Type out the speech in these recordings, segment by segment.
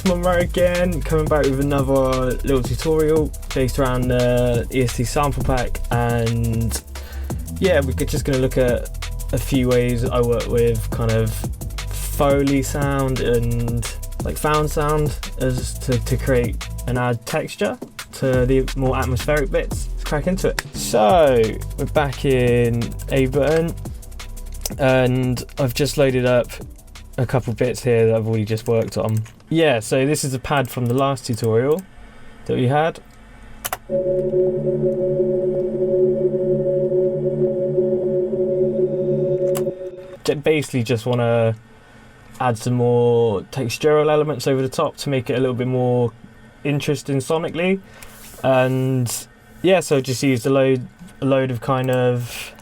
it's Monrroe again, coming back with another little tutorial based around the ESC sample pack, and yeah, we're just going to look at a few ways I work with kind of Foley sound and like found sound as to create and add texture to the more atmospheric bits. Let's crack into it. So we're back in Ableton and I've just loaded up a couple bits here that I've already just worked on. Yeah, so this is a pad from the last tutorial that we had. Basically just want to add some more textural elements over the top to make it a little bit more interesting sonically, and yeah, so just used a load of kind of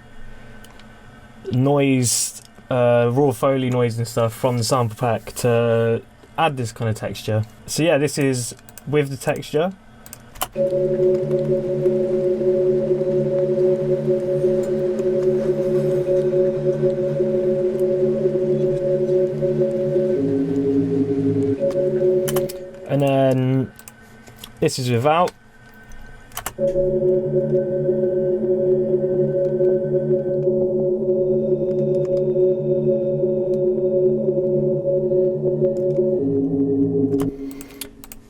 noise, raw Foley noise and stuff from the sample pack to add this kind of texture. So yeah, this is with the texture. And then this is without.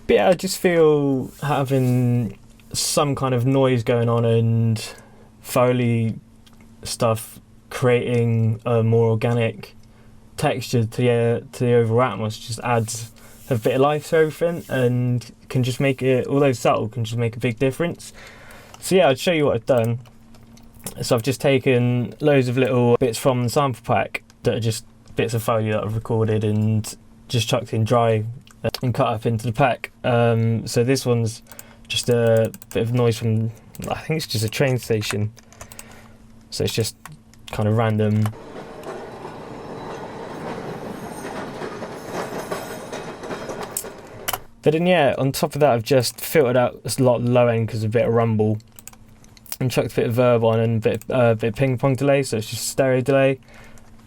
But yeah, I just feel having some kind of noise going on and Foley stuff creating a more organic texture to the overall atmos just adds a bit of life to everything and can just make it, although subtle, can just make a big difference. So yeah, I'll show you what I've done. So I've just taken loads of little bits from the sample pack that are just bits of Foley that I've recorded and just chucked in dry and cut up into the pack. So this one's just a bit of noise from, I think it's just a train station. So it's just kind of random. But then yeah, on top of that I've just filtered out a lot low end because of a bit of rumble and chucked a bit of verb on and a bit of ping pong delay, so it's just stereo delay.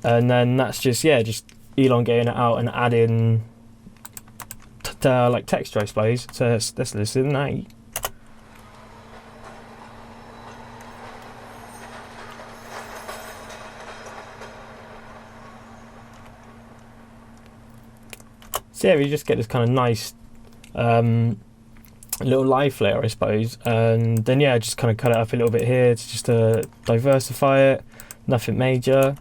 And then that's just, yeah, just elongating it out and adding like texture, I suppose. So let's listen now. So yeah, we just get this kind of nice little live layer, I suppose, and then yeah, just kind of cut it up a little bit here to just diversify it. Nothing major.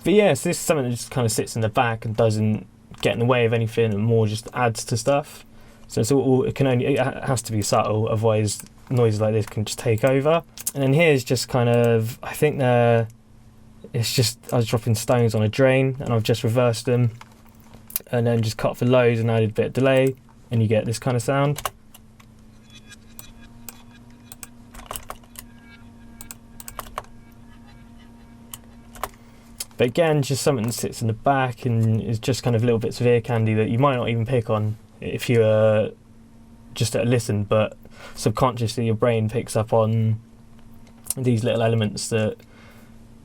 But yeah, so this is something that just kind of sits in the back and doesn't get in the way of anything and more just adds to stuff. So it's all, it has to be subtle, otherwise noises like this can just take over. And then here's just kind of, I think it's just, I was dropping stones on a drain and I've just reversed them and then just cut for lows and added a bit of delay and you get this kind of sound. But again, just something that sits in the back and is just kind of little bits of ear candy that you might not even pick on if you're just at a listen, but subconsciously your brain picks up on these little elements that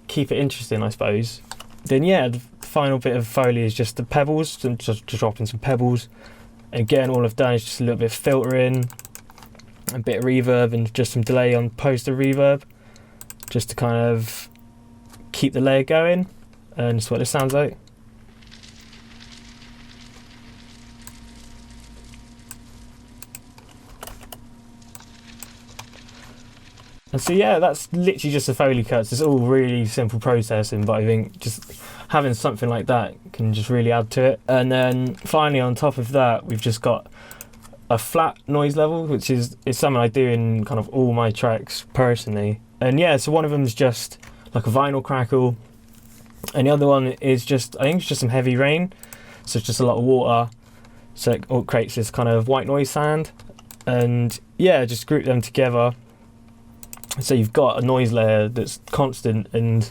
keep it interesting, I suppose. Then yeah, the final bit of Foley is just the pebbles, and just dropping some pebbles. Again, all I've done is just a little bit of filtering, a bit of reverb and just some delay on post of reverb, just to kind of keep the layer going. And that's what this sounds like. And so yeah, that's literally just the Foley cuts. It's all really simple processing, but I think just having something like that can just really add to it. And then finally on top of that, we've just got a flat noise level, which is something I do in kind of all my tracks personally. And yeah, so one of them is just like a vinyl crackle, and the other one is just, I think it's just some heavy rain, so it's just a lot of water, so it all creates this kind of white noise sound. And yeah, just group them together so you've got a noise layer that's constant, and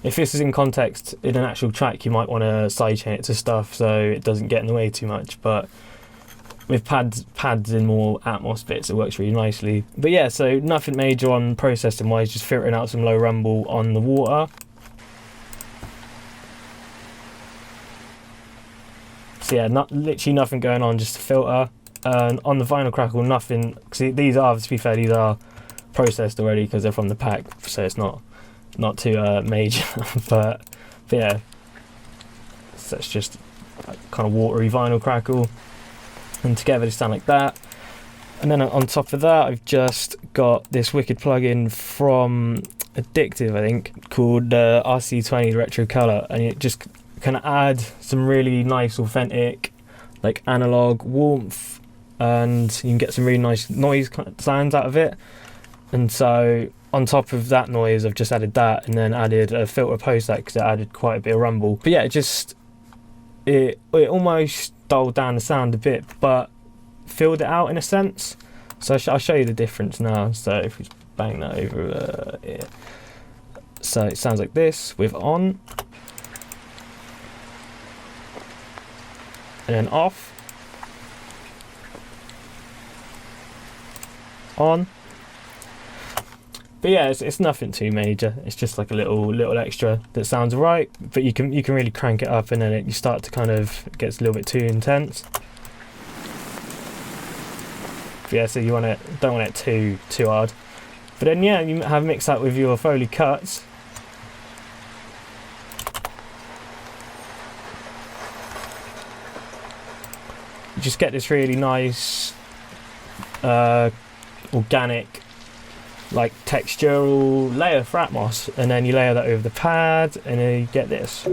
if this is in context in an actual track you might want to sidechain it to stuff so it doesn't get in the way too much, but with pads in more Atmos bits it works really nicely. But yeah, so nothing major on processing wise, just filtering out some low rumble on the water. So yeah, literally nothing going on, just a filter. And on the vinyl crackle, nothing, because these are, to be fair, these are processed already because they're from the pack, so it's not too major. but yeah, so it's just kind of watery vinyl crackle, and together they sound like that. And then on top of that, I've just got this wicked plugin from Addictive, I think, called RC20 Retro Color, and it just can add some really nice, authentic, like analog warmth, and you can get some really nice noise sounds out of it. And so on top of that noise, I've just added that, and then added a filter post that because it added quite a bit of rumble. But yeah, it almost dulled down the sound a bit, but filled it out in a sense. So I'll show you the difference now. So if we bang that over here, so it sounds like this with on, and then off, on. But yeah, it's nothing too major. It's just like a little extra that sounds right. But you can really crank it up, and then you start to kind of, it gets a little bit too intense. But yeah, so you don't want it too hard. But then yeah, you have mixed that with your Foley cuts. You just get this really nice, organic, like textural layer for Atmos, and then you layer that over the pad, and then you get this.